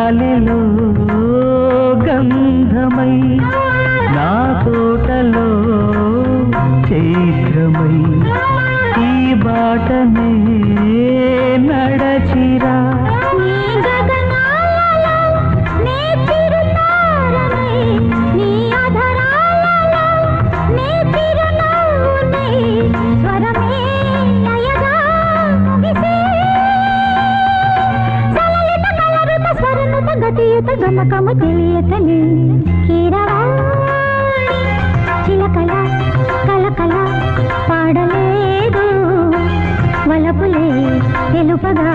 గాలిలో గంధమై నా తోటలో చైత్రమై ఈ బాటనే నడచిరా గమకమ తెలియతని కీరవాణి చిలకల కలకల పాడలేదు వలపులే తెలుపగా